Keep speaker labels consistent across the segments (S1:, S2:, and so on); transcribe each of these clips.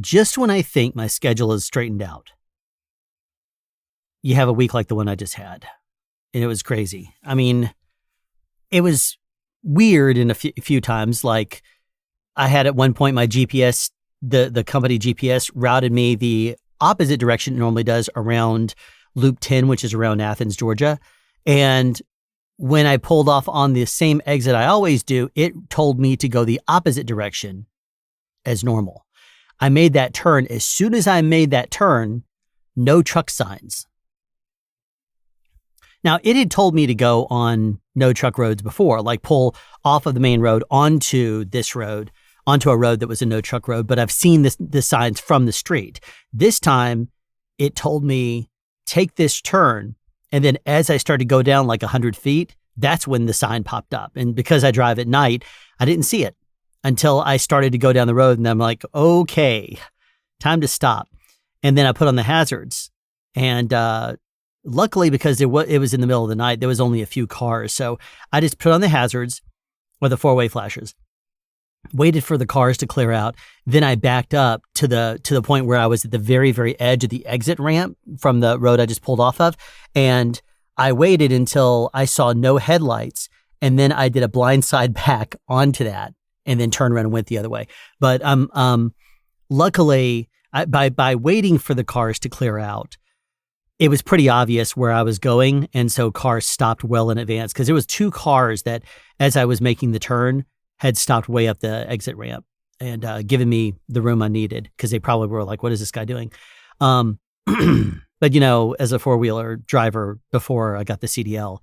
S1: just when I think my schedule is straightened out, you have a week like the one I just had. And it was crazy. I mean, it was weird in a few times. Like, I had at one point my GPS, the company GPS routed me the opposite direction it normally does around Loop 10, which is around Athens, Georgia. And when I pulled off on the same exit I always do, it told me to go the opposite direction as normal. I made that turn. As soon as I made that turn, no truck signs. Now, it had told me to go on no truck roads before, like pull off of the main road onto this road, onto a road that was a no truck road, but I've seen the signs from the street. This time, it told me, take this turn. And then as I started to go down like 100 feet, that's when the sign popped up. And because I drive at night, I didn't see it until I started to go down the road. And I'm like, okay, time to stop. And then I put on the hazards. And luckily, because it was in the middle of the night, there was only a few cars. So I just put on the hazards with the four-way flashers, waited for the cars to clear out. Then I backed up to the point where I was at the very, very edge of the exit ramp from the road I just pulled off of. And I waited until I saw no headlights. And then I did a blindside back onto that and then turned around and went the other way. But luckily, by waiting for the cars to clear out, it was pretty obvious where I was going. And so cars stopped well in advance, because there was two cars that, as I was making the turn, had stopped way up the exit ramp and given me the room I needed, because they probably were like, what is this guy doing? But, as a four-wheeler driver before I got the CDL,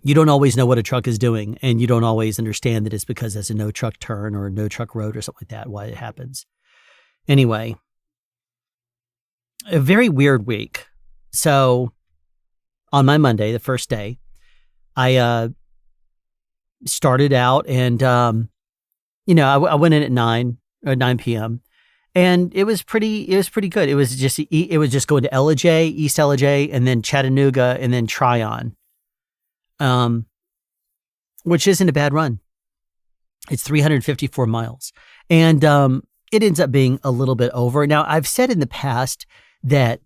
S1: you don't always know what a truck is doing, and you don't always understand that it's because there's a no truck turn or a no truck road or something like that, why it happens. Anyway, a very weird week. So on my Monday, the first day, I started out and, I went in at 9 p.m. and it was pretty good. It was just going to Ellijay, East Ellijay, and then Chattanooga, and then Tryon, which isn't a bad run. It's 354 miles. And, it ends up being a little bit over. Now, I've said in the past that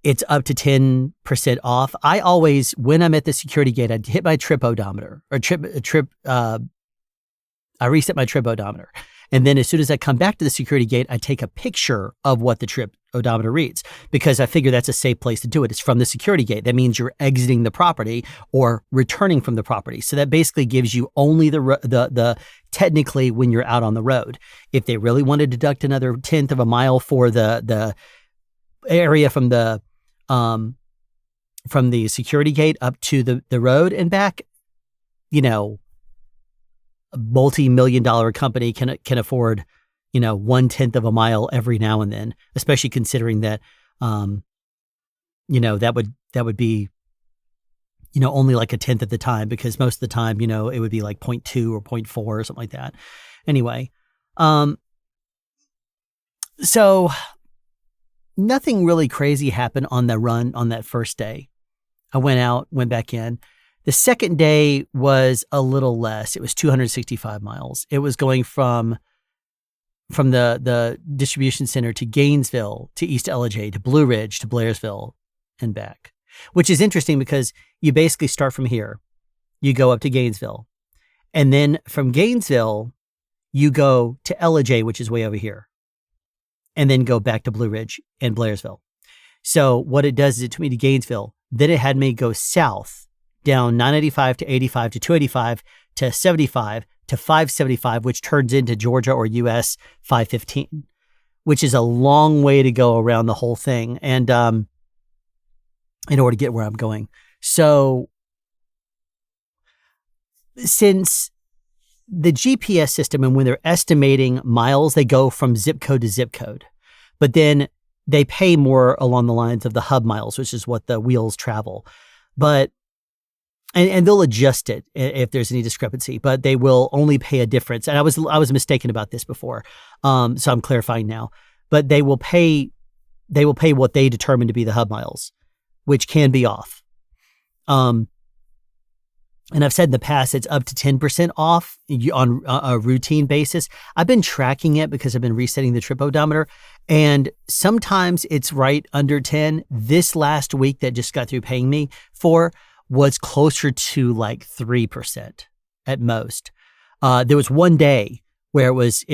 S1: it's up to 10% off. I always, when I'm at the security gate, I'd hit my trip odometer I reset my trip odometer. And then as soon as I come back to the security gate, I take a picture of what the trip odometer reads, because I figure that's a safe place to do it. It's from the security gate. That means you're exiting the property or returning from the property. So that basically gives you only the technically when you're out on the road. If they really want to deduct another 1/10 of a mile for the area from the security gate up to the road and back, a multi-million-dollar company can afford, 1/10 of a mile every now and then, especially considering that, that would be, only like 1/10 of the time, because most of the time, it would be like 0.2 or 0.4 or something like that. Anyway, so nothing really crazy happened on the run on that first day. I went back in. The second day was a little less. It was 265 miles. It was going from the distribution center to Gainesville, to East Ellijay, to Blue Ridge, to Blairsville, and back, which is interesting because you basically start from here. You go up to Gainesville. And then from Gainesville, you go to Ellijay, which is way over here, and then go back to Blue Ridge and Blairsville. So what it does is it took me to Gainesville. Then it had me go south, down 985 to 85 to 285 to 75 to 575, which turns into Georgia or US 515, which is a long way to go around the whole thing. And in order to get where I'm going. So since the GPS system, and when they're estimating miles, they go from zip code to zip code, but then they pay more along the lines of the hub miles, which is what the wheels travel. But and they'll adjust it if there's any discrepancy, but they will only pay a difference. And I was mistaken about this before, so I'm clarifying now. But they will pay what they determine to be the hub miles, which can be off. and I've said in the past, it's up to 10% off on a routine basis. I've been tracking it because I've been resetting the trip odometer, and sometimes it's right under 10. This last week that just got through paying me for was closer to like 3% at most. There was one day where it was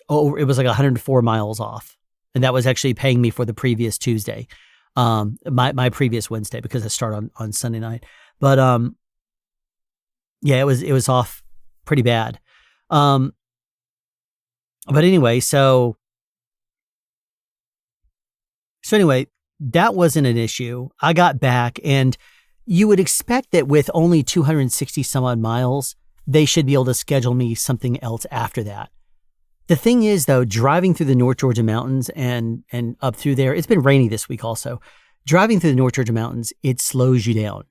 S1: like 104 miles off, and that was actually paying me for the previous Tuesday, my previous Wednesday, because I start on Sunday night. But yeah, it was off pretty bad. But anyway, so anyway, that wasn't an issue. I got back, and you would expect that with only 260 some odd miles, they should be able to schedule me something else after that. The thing is, though, driving through the North Georgia mountains and up through there, it's been rainy this week also. Driving through the North Georgia mountains, it slows you down.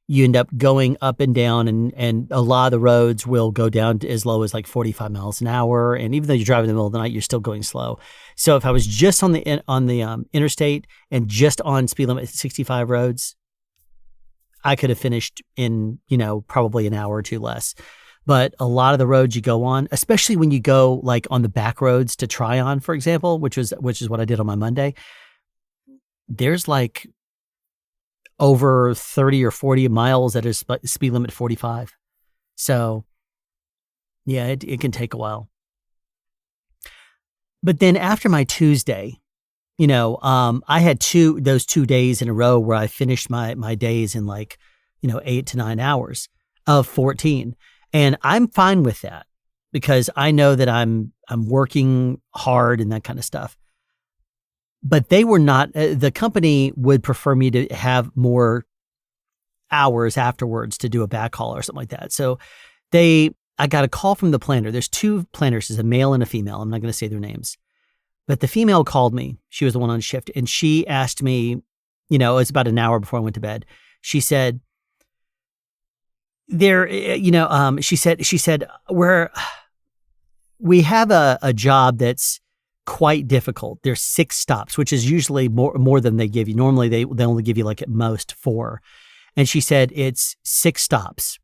S1: You end up going up and down, and a lot of the roads will go down to as low as like 45 miles an hour. And even though you're driving in the middle of the night, you're still going slow. So if I was just on the interstate and just on speed limit 65 roads, I could have finished in, probably an hour or two less. But a lot of the roads you go on, especially when you go like on the back roads to Tryon, for example, which is what I did on my Monday, there's like over 30 or 40 miles that is speed limit 45. So yeah, it can take a while. But then after my Tuesday, I had those 2 days in a row where I finished my days in like, 8 to 9 hours of 14. And I'm fine with that because I know that I'm working hard and that kind of stuff. But they were not, the company would prefer me to have more hours afterwards to do a backhaul or something like that. So I got a call from the planner. There's two planners, there's a male and a female. I'm not going to say their names. But the female called me. She was the one on shift. And she asked me, it was about an hour before I went to bed. She said, she said, we have a job that's quite difficult. There's 6 stops, which is usually more than they give you. Normally they only give you like at most 4. And she said, it's 6 stops.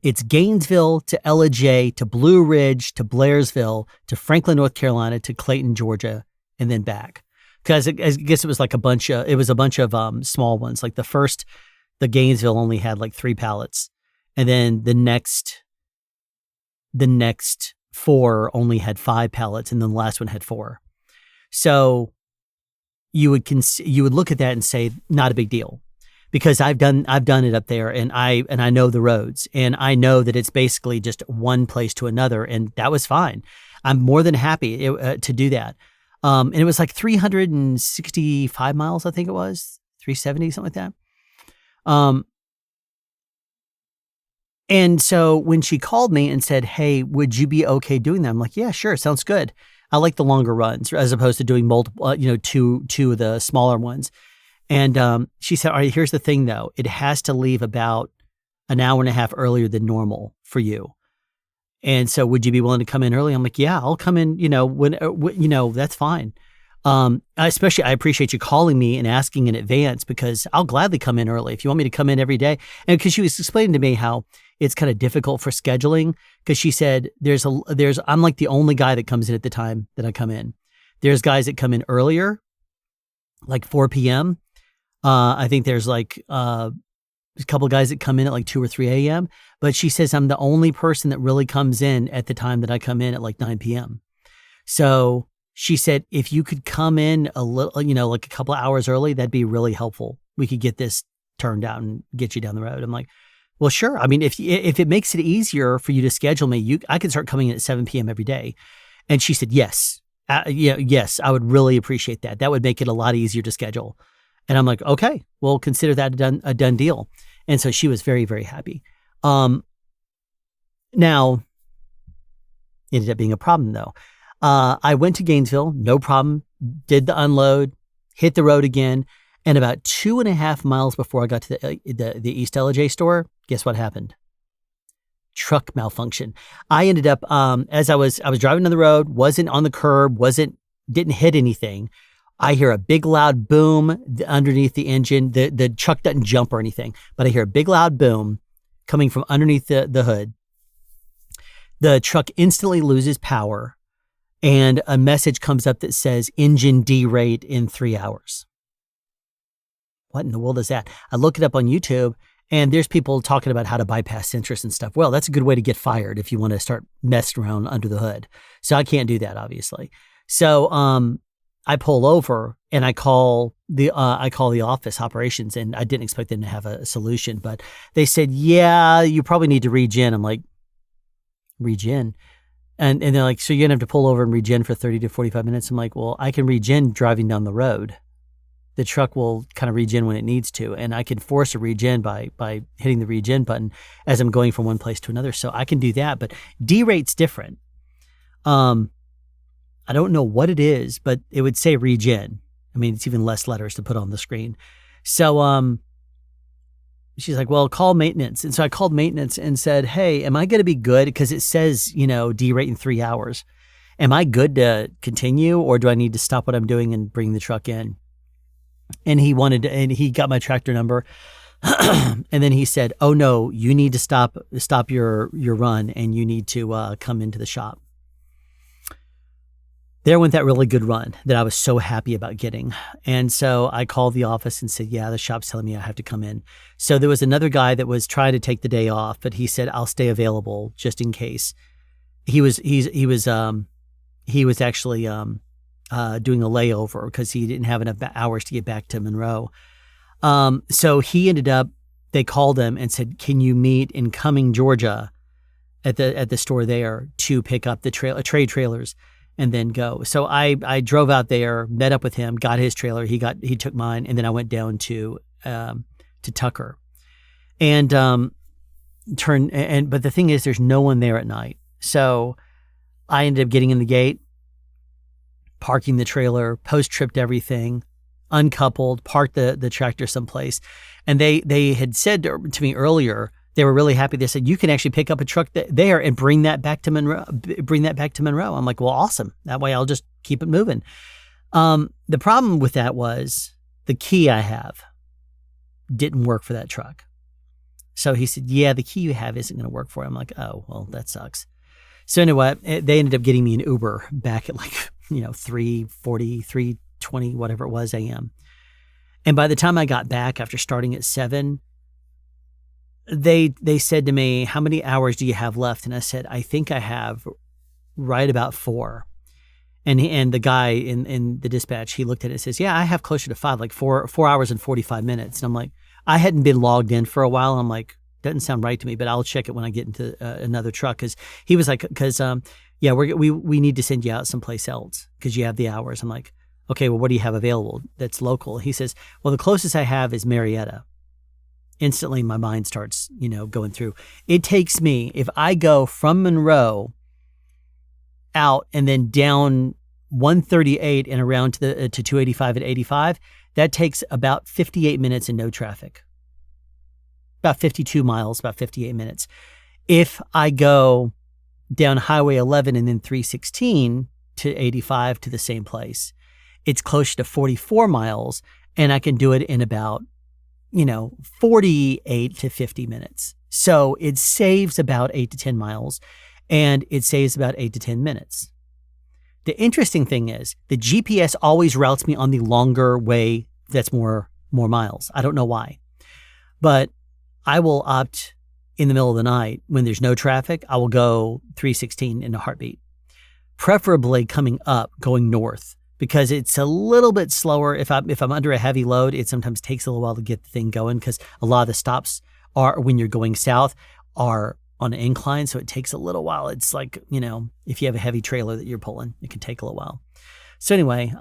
S1: It's Gainesville to Ellijay to Blue Ridge to Blairsville to Franklin, North Carolina to Clayton, Georgia, and then back. Because I guess it was like a bunch of small ones. Like the Gainesville only had like 3 pallets, and then the next 4 only had 5 pallets, and then the last one had 4. So you would look at that and say, not a big deal. Because I've done it up there, and I know the roads, and I know that it's basically just one place to another, and that was fine. I'm more than happy to do that. And it was like 365 miles, I think it was 370, something like that. And so when she called me and said, "Hey, would you be okay doing that?" I'm like, "Yeah, sure, sounds good." I like the longer runs as opposed to doing multiple, two of the smaller ones. And she said, "All right, here's the thing though. It has to leave about an hour and a half earlier than normal for you. And so would you be willing to come in early?" I'm like, "Yeah, I'll come in, when that's fine." Especially, I appreciate you calling me and asking in advance, because I'll gladly come in early if you want me to come in every day. And because she was explaining to me how it's kind of difficult for scheduling, because she said I'm like the only guy that comes in at the time that I come in. There's guys that come in earlier, like 4 p.m. I think there's like a couple of guys that come in at like 2 or 3 a.m. But she says I'm the only person that really comes in at the time that I come in at like 9 p.m. So she said, if you could come in a little, like a couple of hours early, that'd be really helpful. We could get this turned out and get you down the road. I'm like, well, sure. I mean, if it makes it easier for you to schedule me, I could start coming in at 7 p.m. every day. And she said, yes. Yes, I would really appreciate that. That would make it a lot easier to schedule. And I'm like, okay, well, consider that a done deal. And so she was very, very happy. Now, it ended up being a problem though. I went to Gainesville, no problem, did the unload, hit the road again. And about 2.5 miles before I got to the East Ellijay store, guess what happened? Truck malfunction. I ended up, as I was driving down the road, wasn't on the curb, didn't hit anything. I hear a big loud boom underneath the engine. The truck doesn't jump or anything, but I hear a big loud boom coming from underneath the hood. The truck instantly loses power, and a message comes up that says engine derate in 3 hours. What in the world is that? I look it up on YouTube, and there's people talking about how to bypass sensors and stuff. Well, that's a good way to get fired if you want to start messing around under the hood. So I can't do that, obviously. So I pull over and I call the office operations, and I didn't expect them to have a solution, but they said, yeah, you probably need to regen. I'm like, regen? And they're like, so you're gonna have to pull over and regen for 30 to 45 minutes. I'm like, well, I can regen driving down the road. The truck will kind of regen when it needs to, and I can force a regen by hitting the regen button as I'm going from one place to another. So I can do that, but derate's different. I don't know what it is, but it would say regen. I mean, it's even less letters to put on the screen. So she's like, well, call maintenance. And so I called maintenance and said, hey, am I going to be good? Because it says, derate in 3 hours. Am I good to continue, or do I need to stop what I'm doing and bring the truck in? And he got my tractor number. And then he said, oh no, you need to stop your run, and you need to come into the shop. There went that really good run that I was so happy about getting. And so I called the office and said, yeah, the shop's telling me I have to come in. So there was another guy that was trying to take the day off, but he said, I'll stay available just in case. He was actually doing a layover because he didn't have enough hours to get back to Monroe. So he ended up, they called him and said, can you meet in Cumming, Georgia at the store there to pick up the trade trailers and then go. So I drove out there, met up with him, got his trailer. He took mine. And then I went down to Tucker and but the thing is, there's no one there at night. So I ended up getting in the gate, parking the trailer, post-tripped everything, uncoupled, parked the tractor someplace. And they had said to me earlier, they were really happy. They said, you can actually pick up a truck there and bring that back to Monroe. I'm like, well, awesome. That way I'll just keep it moving. The problem with that was the key I have didn't work for that truck. So he said, yeah, the key you have isn't going to work for it. I'm like, oh, well, that sucks. So anyway, they ended up getting me an Uber back at 3:40, 3:20, whatever it was, a.m. And by the time I got back after starting at 7, they said to me, how many hours do you have left? And I said, I think I have right about 4. And the guy in the dispatch, he looked at it and says, yeah, I have closer to 5, like 4 hours and 45 minutes. And I'm like, I hadn't been logged in for a while. I'm like, doesn't sound right to me, but I'll check it when I get into another truck. Cause he was like, yeah, we need to send you out someplace else because you have the hours. I'm like, okay, well, what do you have available that's local? He says, well, the closest I have is Marietta. Instantly, my mind starts, going through. It takes me, if I go from Monroe out and then down 138 and around to 285 at 85, that takes about 58 minutes in no traffic. About 52 miles, about 58 minutes. If I go down Highway 11 and then 316 to 85 to the same place, it's closer to 44 miles, and I can do it in about 48 to 50 minutes. So it saves about 8 to 10 miles, and it saves about 8 to 10 minutes. The interesting thing is the GPS always routes me on the longer way that's more miles. I don't know why, but I will opt in the middle of the night when there's no traffic. I will go 316 in a heartbeat, preferably coming up, going north, because it's a little bit slower. If I'm under a heavy load, it sometimes takes a little while to get the thing going because a lot of the stops are, when you're going south, are on an incline. So it takes a little while. It's like, if you have a heavy trailer that you're pulling, it can take a little while. So anyway,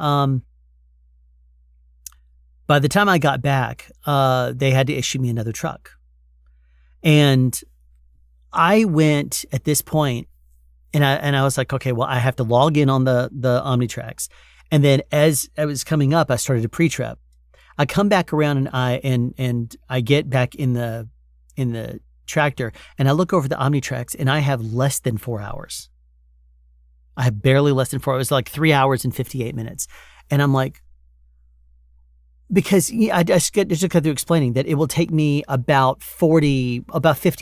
S1: by the time I got back, they had to issue me another truck. And I went at this point and I was like, okay, well, I have to log in on the OmniTrax. And then as I was coming up, I started a pre-trip. I come back around and I get back in the tractor and I look over the OmniTrax and I have less than 4 hours. I have barely less than 4 hours. It was like 3 hours and 58 minutes. And I'm like, because I just got through explaining that it will take me about 50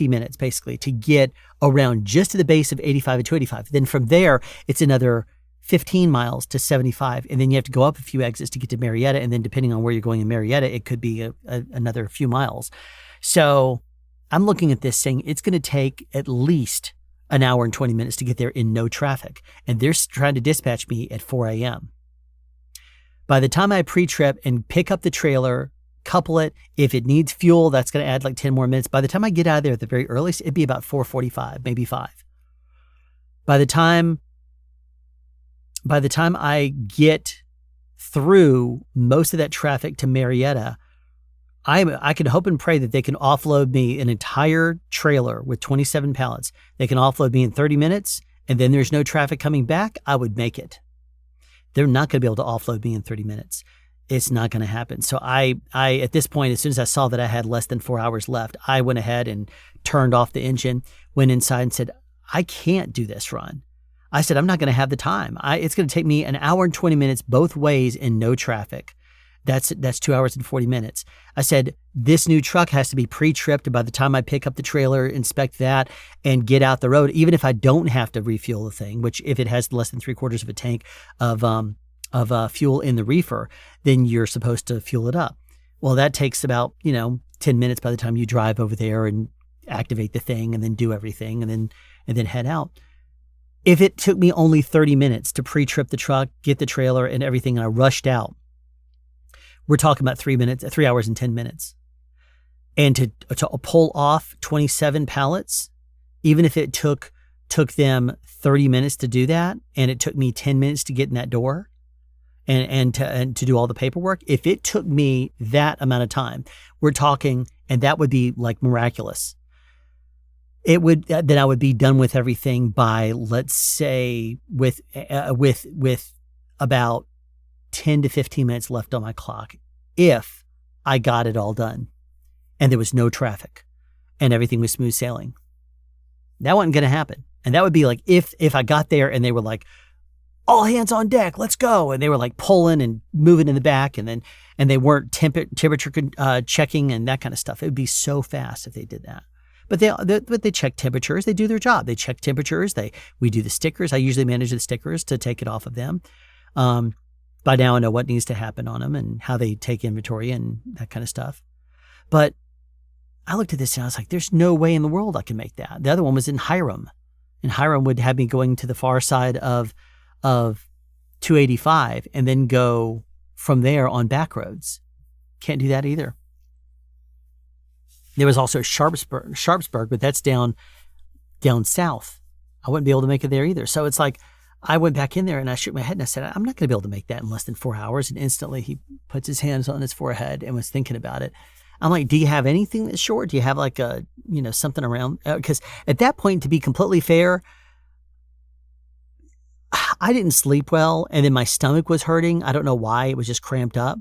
S1: minutes basically to get around just to the base of 85 and 285. Then from there, it's another 15 miles to 75. And then you have to go up a few exits to get to Marietta. And then depending on where you're going in Marietta, it could be another few miles. So I'm looking at this saying it's going to take at least an hour and 20 minutes to get there in no traffic. And they're trying to dispatch me at 4 a.m. By the time I pre-trip and pick up the trailer, couple it, if it needs fuel, that's going to add like 10 more minutes. By the time I get out of there at the very earliest, it'd be about 4:45, maybe 5. By the time I get through most of that traffic to Marietta, I can hope and pray that they can offload me an entire trailer with 27 pallets. They can offload me in 30 minutes, and then there's no traffic coming back. I would make it. They're not going to be able to offload me in 30 minutes. It's not going to happen. So I at this point, as soon as I saw that I had less than 4 hours left, I went ahead and turned off the engine, went inside and said, I can't do this run. I said, I'm not going to have the time. It's going to take me an hour and 20 minutes both ways in no traffic. That's 2 hours and 40 minutes. I said, this new truck has to be pre-tripped by the time I pick up the trailer, inspect that, and get out the road, even if I don't have to refuel the thing, which if it has less than 3/4 of a tank of fuel in the reefer, then you're supposed to fuel it up. Well, that takes about, 10 minutes by the time you drive over there and activate the thing and then do everything and then head out. If it took me only 30 minutes to pre-trip the truck, get the trailer and everything, and I rushed out, we're talking about 3 hours and 10 minutes. And to pull off 27 pallets, even if it took them 30 minutes to do that, and it took me 10 minutes to get in that door and to do all the paperwork, if it took me that amount of time, we're talking, and that would be like miraculous. Then I would be done with everything by, let's say, with about 10 to 15 minutes left on my clock, if I got it all done and there was no traffic and everything was smooth sailing. That wasn't going to happen. And that would be like if I got there and they were like, all hands on deck, let's go. And they were like pulling and moving in the back and they weren't temperature checking and that kind of stuff. It would be so fast if they did that. But they check temperatures. They do their job. They check temperatures. We do the stickers. I usually manage the stickers to take it off of them. By now I know what needs to happen on them and how they take inventory and that kind of stuff. But I looked at this and I was like, there's no way in the world I can make that. The other one was in Hiram. And Hiram would have me going to the far side of 285 and then go from there on back roads. Can't do that either. There was also Sharpsburg, but that's down south. I wouldn't be able to make it there either. So it's like, I went back in there and I shook my head and I said, I'm not going to be able to make that in less than 4 hours. And instantly he puts his hands on his forehead and was thinking about it. I'm like, do you have anything that's short? Do you have like something around? Because at that point, to be completely fair, I didn't sleep well. And then my stomach was hurting. I don't know why. It was just cramped up.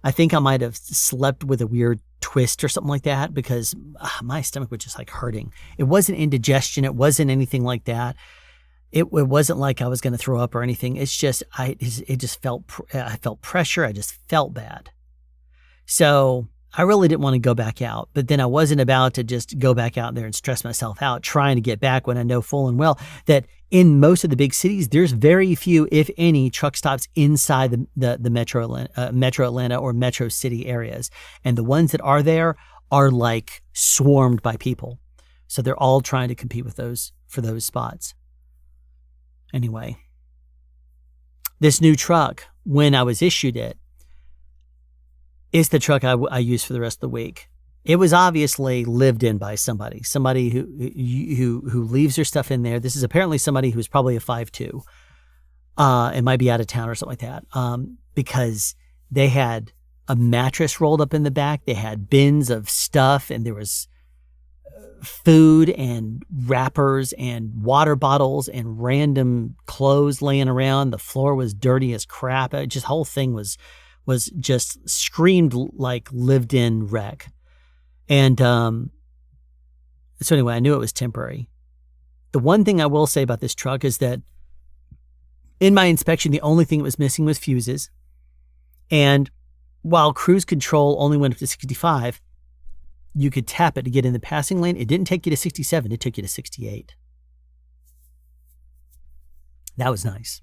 S1: I think I might have slept with a weird twist or something like that because my stomach was just like hurting. It wasn't indigestion. It wasn't anything like that. It wasn't like I was going to throw up or anything. It's just, I felt pressure. I just felt bad. So I really didn't want to go back out, but then I wasn't about to just go back out there and stress myself out trying to get back when I know full and well that in most of the big cities, there's very few, if any, truck stops inside the metro Atlanta or metro city areas. And the ones that are there are like swarmed by people. So they're all trying to compete with for those spots. Anyway, this new truck, when I was issued it, is the truck I use for the rest of the week. It was obviously lived in by somebody who leaves their stuff in there. This is apparently somebody who's probably a 5'2", and might be out of town or something like that, because they had a mattress rolled up in the back. They had bins of stuff, and there was food and wrappers and water bottles and random clothes laying around. The floor was dirty as crap. The whole thing was just screamed like lived in wreck. And so anyway, I knew it was temporary. The one thing I will say about this truck is that in my inspection, the only thing it was missing was fuses. And while cruise control only went up to 65, you could tap it to get in the passing lane. It didn't take you to 67. It took you to 68. That was nice.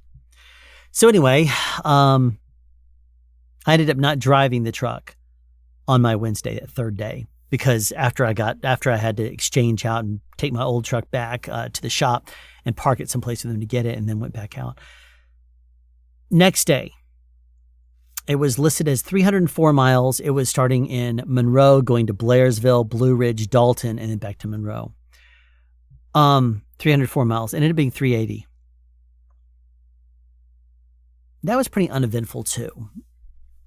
S1: So anyway, I ended up not driving the truck on my Wednesday, that third day, because after I had to exchange out and take my old truck back to the shop and park it someplace for them to get it, and then went back out. Next day, it was listed as 304 miles. It was starting in Monroe, going to Blairsville, Blue Ridge, Dalton, and then back to Monroe. 304 miles. It ended up being 380. That was pretty uneventful too.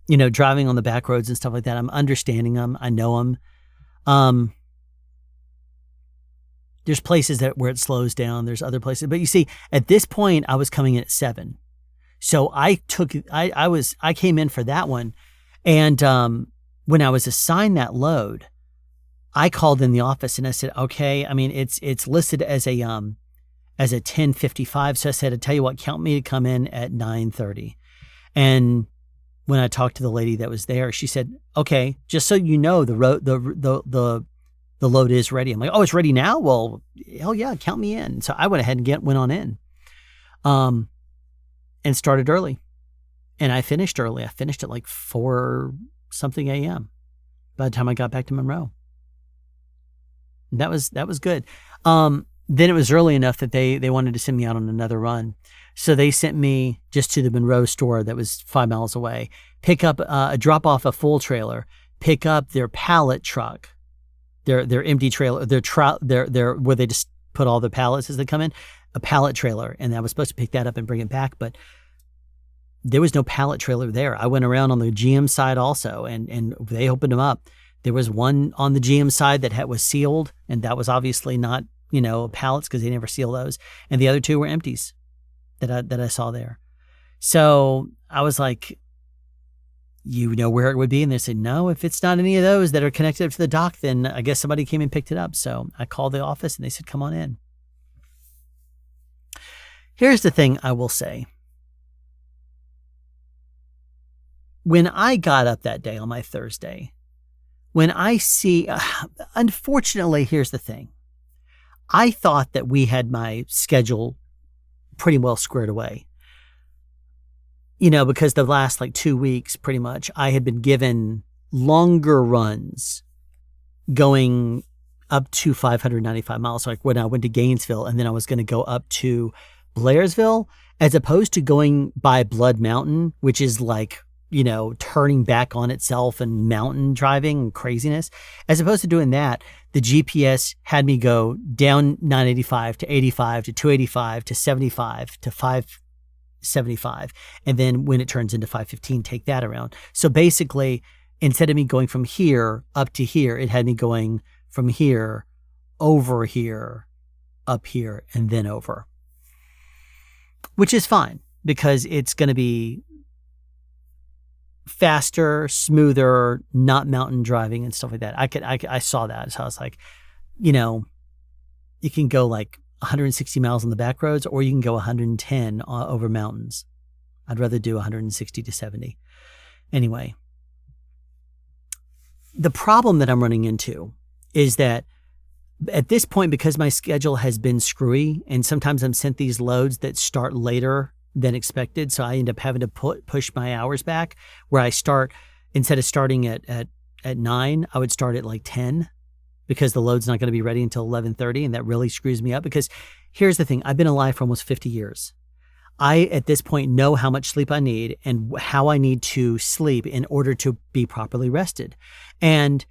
S1: You know, driving on the back roads and stuff like that. I'm understanding them. I know them. There's places where it slows down. There's other places. But you see, at this point, I was coming in at 7. So I came in for that one. And when I was assigned that load, I called in the office and I said, okay, I mean, it's listed as a 10:55. So I said, I tell you what, count me to come in at 9:30. And when I talked to the lady that was there, she said, okay, just so you know, the load is ready. I'm like, oh, it's ready now? Well, hell yeah, count me in. So I went ahead and went on in. And started early. And I finished early. I finished at like 4 something a.m. by the time I got back to Monroe. And that was good. Then it was early enough that they wanted to send me out on another run. So they sent me just to the Monroe store that was 5 miles away, pick up drop off a full trailer, pick up their pallet truck, their empty trailer, their where they just put all the pallets as they come in, a pallet trailer. And I was supposed to pick that up and bring it back, but there was no pallet trailer there. I went around on the GM side also, and they opened them up. There was one on the GM side that was sealed, and that was obviously not, pallets because they never seal those. And the other 2 were empties that I saw there. So I was like, you know where it would be? And they said, no, if it's not any of those that are connected up to the dock, then I guess somebody came and picked it up. So I called the office and they said, come on in. Here's the thing I will say. When I got up that day on my Thursday, when I see, unfortunately, here's the thing. I thought that we had my schedule pretty well squared away. Because the last 2 weeks, pretty much, I had been given longer runs going up to 595 miles. So when I went to Gainesville, and then I was going to go up to Blairsville, as opposed to going by Blood Mountain, which is turning back on itself and mountain driving and craziness. As opposed to doing that, the GPS had me go down 985 to 85 to 285 to 75 to 575. And then when it turns into 515, take that around. So basically, instead of me going from here up to here, it had me going from here, over here, up here, and then over. Which is fine because it's going to be faster, smoother, not mountain driving and stuff like that. I saw that. So I was like, you can go 160 miles on the back roads, or you can go 110 over mountains. I'd rather do 160 to 70. Anyway, the problem that I'm running into is that at this point, because my schedule has been screwy, and sometimes I'm sent these loads that start later than expected. So I end up having to push my hours back, where I start, instead of starting at 9, I would start at 10, because the load's not going to be ready until 11:30. And that really screws me up, because here's the thing. I've been alive for almost 50 years. I, at this point, know how much sleep I need and how I need to sleep in order to be properly rested. And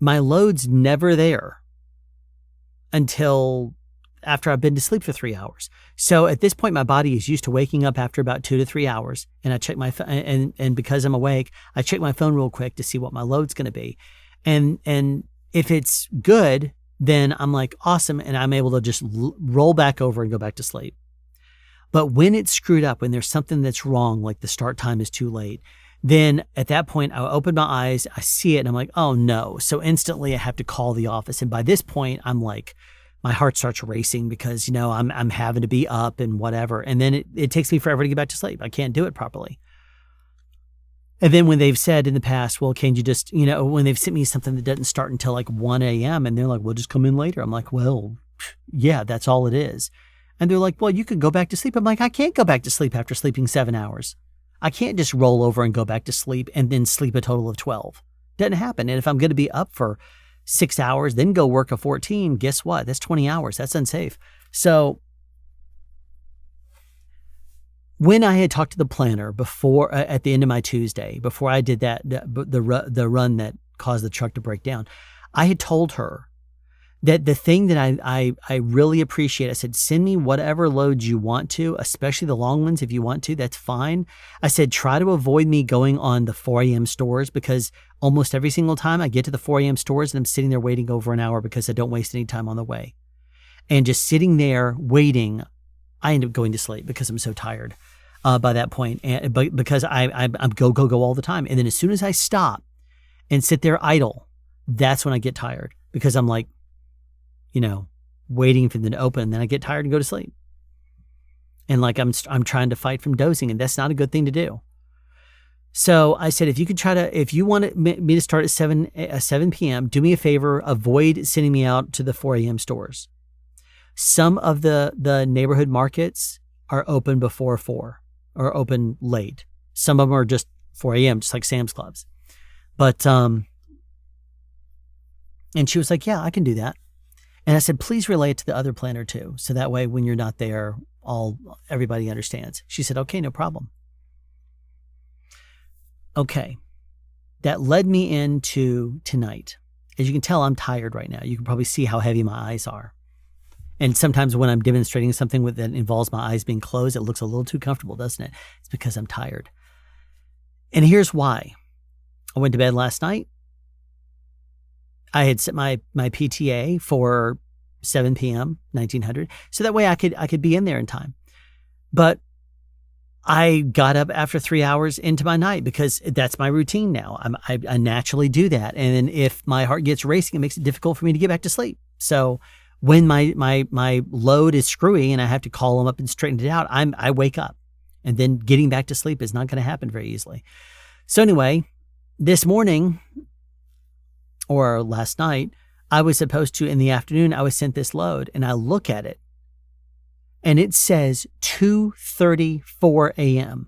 S1: my load's never there until after I've been to sleep for 3 hours. So at this point, my body is used to waking up after about 2 to 3 hours. And I check my phone, and because I'm awake, I check my phone real quick to see what my load's going to be. And if it's good, then I'm like, awesome. And I'm able to just roll back over and go back to sleep. But when it's screwed up, when there's something that's wrong, like the start time is too late, then at that point, I open my eyes, I see it, and I'm like, oh no. So instantly I have to call the office. And by this point, I'm like, my heart starts racing because, I'm having to be up and whatever. And then it takes me forever to get back to sleep. I can't do it properly. And then when they've said in the past, well, can you just, when they've sent me something that doesn't start until like 1 a.m. and they're like, well, just come in later. I'm like, well, yeah, that's all it is. And they're like, well, you could go back to sleep. I'm like, I can't go back to sleep after sleeping 7 hours. I can't just roll over and go back to sleep and then sleep a total of 12. Doesn't happen. And if I'm going to be up for 6 hours, then go work a 14, guess what? That's 20 hours. That's unsafe. So when I had talked to the planner before, at the end of my Tuesday, before I did the run that caused the truck to break down, I had told her that the thing that I really appreciate, I said, send me whatever loads you want to, especially the long ones. If you want to, that's fine. I said, try to avoid me going on the 4 a.m. stores, because almost every single time I get to the 4 a.m. stores and I'm sitting there waiting over an hour because I don't waste any time on the way. And just sitting there waiting, I end up going to sleep because I'm so tired by that point. But because I'm go all the time. And then as soon as I stop and sit there idle, that's when I get tired, because I'm like, waiting for them to open, and then I get tired and go to sleep. And like I'm trying to fight from dozing, and that's not a good thing to do. So I said, if you want me to start at 7 p.m., do me a favor, avoid sending me out to the 4 a.m. stores. Some of the neighborhood markets are open before 4 or open late. Some of them are just 4 a.m., just like Sam's Clubs. But, and she was like, yeah, I can do that. And I said, please relay it to the other planner too. So that way, when you're not there, everybody understands. She said, okay, no problem. Okay. That led me into tonight. As you can tell, I'm tired right now. You can probably see how heavy my eyes are. And sometimes when I'm demonstrating something that involves my eyes being closed, it looks a little too comfortable, doesn't it? It's because I'm tired. And here's why. I went to bed last night. I had set my PTA for 7 p.m., 1900, so that way I could be in there in time. But I got up after 3 hours into my night because that's my routine now. I naturally do that. And then if my heart gets racing, it makes it difficult for me to get back to sleep. So when my load is screwy and I have to call them up and straighten it out, I wake up. And then getting back to sleep is not going to happen very easily. So anyway, this morning, or last night, I was supposed to, in the afternoon, I was sent this load, and I look at it, and it says 2:34 a.m.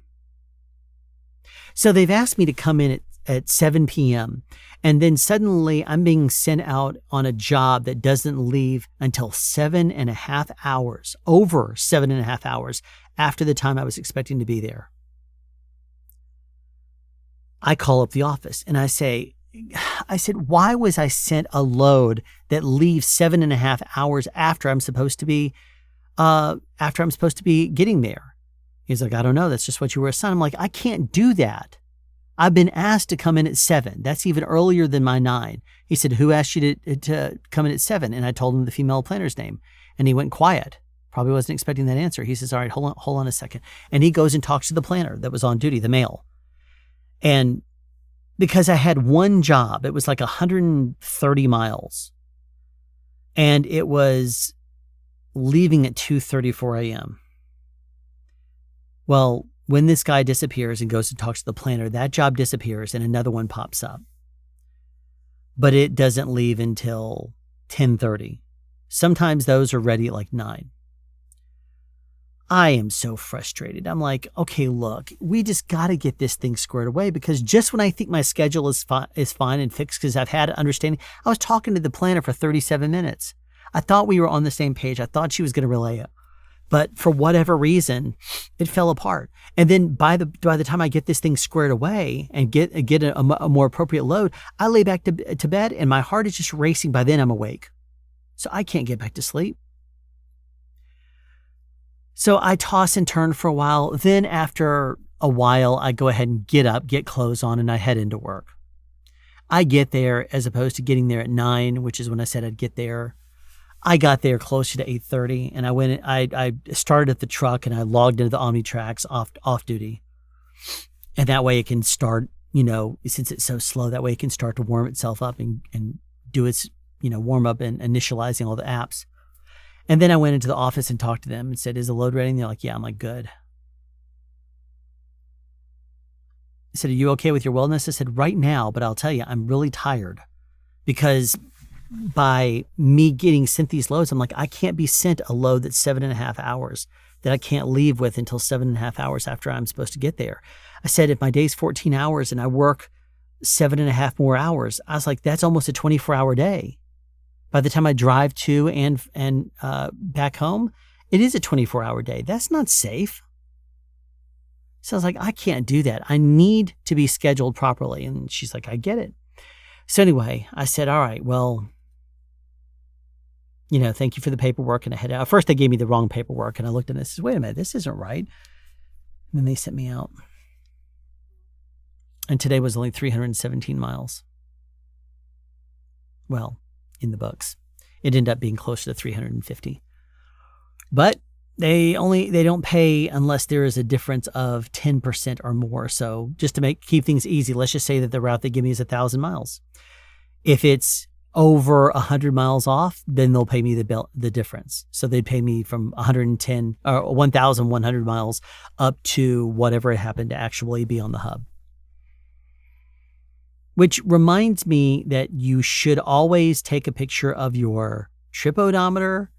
S1: So they've asked me to come in at 7 p.m., and then suddenly I'm being sent out on a job that doesn't leave until 7.5 hours, over 7.5 hours after the time I was expecting to be there. I call up the office, and I said, why was I sent a load that leaves 7.5 hours after I'm supposed to be getting there? He's like, I don't know. That's just what you were assigned. I'm like, I can't do that. I've been asked to come in at 7. That's even earlier than my 9. He said, who asked you to come in at 7? And I told him the female planner's name, and he went quiet. Probably wasn't expecting that answer. He says, all right, hold on a second. And he goes and talks to the planner that was on duty, the male. And because I had one job, it was like 130 miles. And it was leaving at 2:34 a.m. Well, when this guy disappears and goes and talks to the planner, that job disappears and another one pops up. But it doesn't leave until 10:30. Sometimes those are ready at like 9. I am so frustrated. I'm like, okay, look, we just got to get this thing squared away, because just when I think my schedule is fine and fixed, because I've had understanding, I was talking to the planner for 37 minutes. I thought we were on the same page. I thought she was going to relay it. But for whatever reason, it fell apart. And then by the time I get this thing squared away and get a more appropriate load, I lay back to bed and my heart is just racing. By then I'm awake. So I can't get back to sleep. So I toss and turn for a while. Then after a while, I go ahead and get up, get clothes on, and I head into work. I get there, as opposed to getting there at 9, which is when I said I'd get there. I got there closer to 8:30, and I started at the truck and I logged into the Omnitrax off duty. And that way it can start, since it's so slow, that way it can start to warm itself up and do its, warm up and initializing all the apps. And then I went into the office and talked to them and said, is the load ready? And they're like, yeah. I'm like, good. said, are you okay with your wellness? I said, right now, but I'll tell you, I'm really tired because by me getting sent these loads, I'm like, I can't be sent a load that's 7.5 hours that I can't leave with until 7.5 hours after I'm supposed to get there. I said, if my day's 14 hours and I work 7.5 more hours, I was like, that's almost a 24-hour day. By the time I drive to and back home, it is a 24-hour day. That's not safe. So I was like, I can't do that. I need to be scheduled properly. And she's like, I get it. So anyway, I said, all right, well, thank you for the paperwork. And I had, first they gave me the wrong paperwork. And I looked at it and said, wait a minute, this isn't right. And then they sent me out. And today was only 317 miles. Well, in the books. It ended up being closer to 350. But they don't pay unless there is a difference of 10% or more. So just to keep things easy, let's just say that the route they give me is 1,000 miles. If it's over 100 miles off, then they'll pay me the difference. So they'd pay me from 110 or 1,100 miles up to whatever it happened to actually be on the hub. Which reminds me that you should always take a picture of your trip odometer,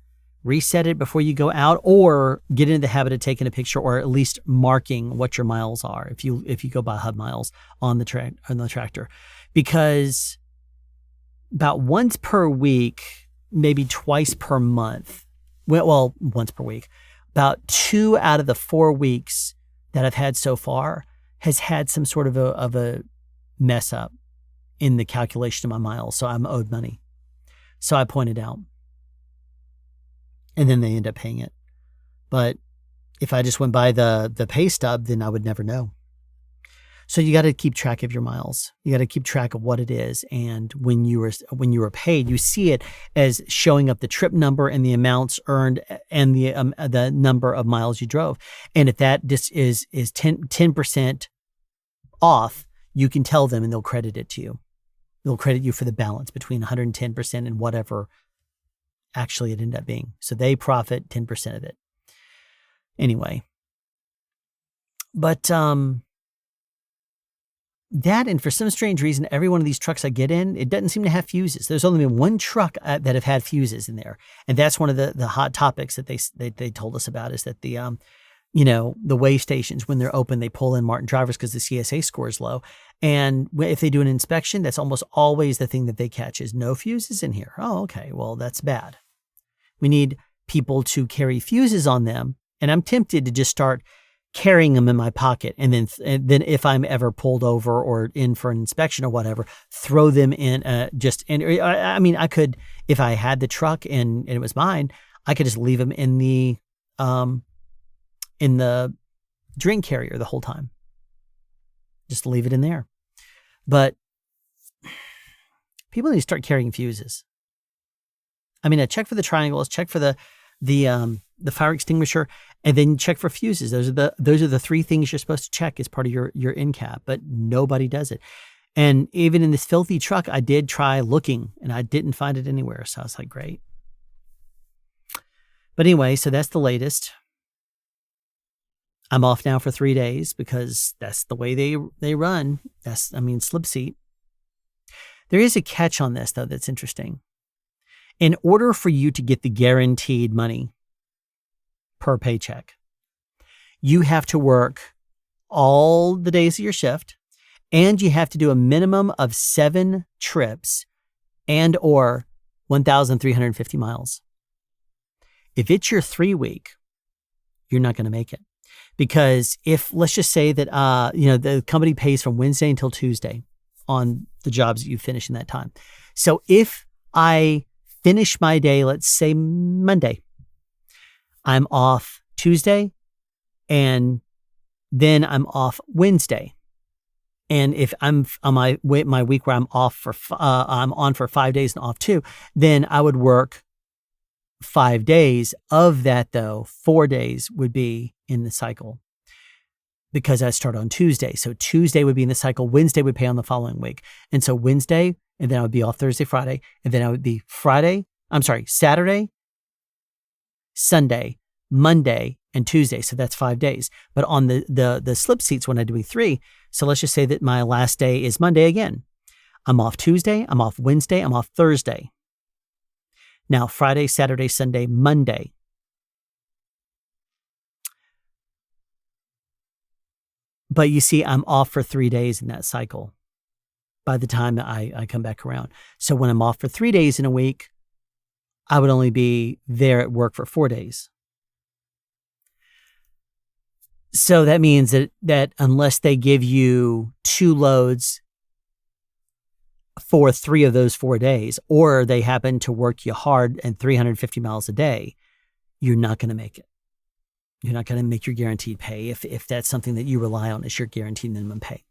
S1: reset it before you go out, or get into the habit of taking a picture or at least marking what your miles are if you go by hub miles on the tractor. Because about once per week, maybe twice per month, well, once per week, about 2 out of the 4 weeks that I've had so far has had some sort of a mess up in the calculation of my miles. So I'm owed money. So I pointed out. And then they end up paying it. But if I just went by the pay stub, then I would never know. So you got to keep track of your miles. You got to keep track of what it is. And when you were paid, you see it as showing up the trip number and the amounts earned and the number of miles you drove. And if that is 10% off, you can tell them and they'll credit it to you. They'll credit you for the balance between 110% and whatever actually it ended up being. So they profit 10% of it. Anyway. But that, and for some strange reason, every one of these trucks I get in, it doesn't seem to have fuses. There's only been one truck that have had fuses in there. And that's one of the hot topics that they told us about, is that the weigh stations, when they're open, they pull in Martin drivers because the CSA score is low. And if they do an inspection, that's almost always the thing that they catch is no fuses in here. Oh, okay. Well, that's bad. We need people to carry fuses on them. And I'm tempted to just start carrying them in my pocket. And then if I'm ever pulled over or in for an inspection or whatever, throw them in I could, if I had the truck and it was mine, I could just leave them in the drink carrier the whole time. Just leave it in there. But people need to start carrying fuses. I mean, I check for the triangles, check for the fire extinguisher, and then check for fuses. Those are the 3 things you're supposed to check as part of your in cap, but nobody does it. And even in this filthy truck, I did try looking and I didn't find it anywhere. So I was like, great. But anyway, so that's the latest. I'm off now for 3 days because that's the way they run. Slip seat. There is a catch on this, though, that's interesting. In order for you to get the guaranteed money per paycheck, you have to work all the days of your shift, and you have to do a minimum of 7 trips and or 1,350 miles. If it's your 3 week, you're not going to make it. Because if, let's just say that, the company pays from Wednesday until Tuesday on the jobs that you finish in that time. So if I finish my day, let's say Monday, I'm off Tuesday and then I'm off Wednesday. And if I'm on my week where I'm off I'm on for 5 days and off 2, then I would work 5 days. Of that, though, 4 days would be in the cycle because I start on Tuesday. So Tuesday would be in the cycle. Wednesday would pay on the following week. And so Wednesday, and then I would be off Thursday, Friday, and then I would be Saturday, Sunday, Monday and Tuesday. So that's 5 days. But on the slip seats when I'm doing 3, so let's just say that my last day is Monday again. I'm off Tuesday, I'm off Wednesday, I'm off Thursday. Now Friday, Saturday, Sunday, Monday. But you see, I'm off for 3 days in that cycle by the time I come back around. So when I'm off for 3 days in a week, I would only be there at work for 4 days. So that means that unless they give you 2 loads for 3 of those 4 days, or they happen to work you hard and 350 miles a day, you're not going to make it. You're not going to make your guaranteed pay if that's something that you rely on as your guaranteed minimum pay.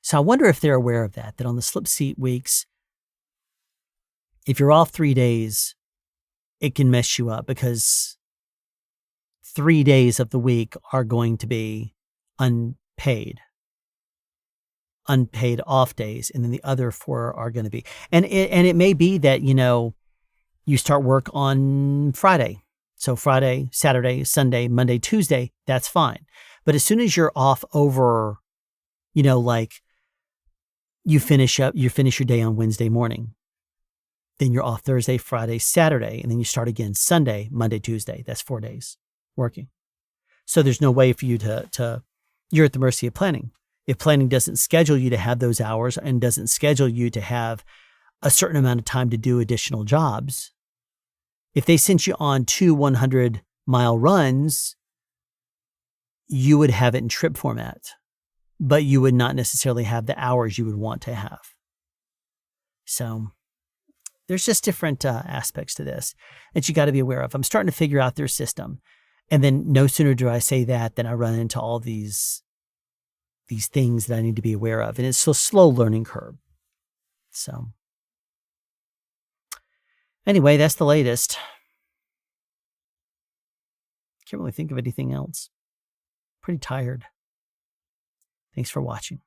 S1: So I wonder if they're aware of that on the slip seat weeks, if you're off 3 days, it can mess you up because 3 days of the week are going to be unpaid off days, and then the other 4 are going to be. And it may be that, you start work on Friday. So Friday, Saturday, Sunday, Monday, Tuesday, that's fine. But as soon as you're off over, like you finish your day on Wednesday morning, then you're off Thursday, Friday, Saturday, and then you start again Sunday, Monday, Tuesday. That's 4 days working. So there's no way for you you're at the mercy of planning. If planning doesn't schedule you to have those hours and doesn't schedule you to have a certain amount of time to do additional jobs, if they sent you on 2 100-mile runs, you would have it in trip format, but you would not necessarily have the hours you would want to have. So there's just different aspects to this that you got to be aware of. I'm starting to figure out their system. And then no sooner do I say that than I run into all these things that I need to be aware of. And it's a slow learning curve. So anyway, that's the latest. Can't really think of anything else. Pretty tired. Thanks for watching.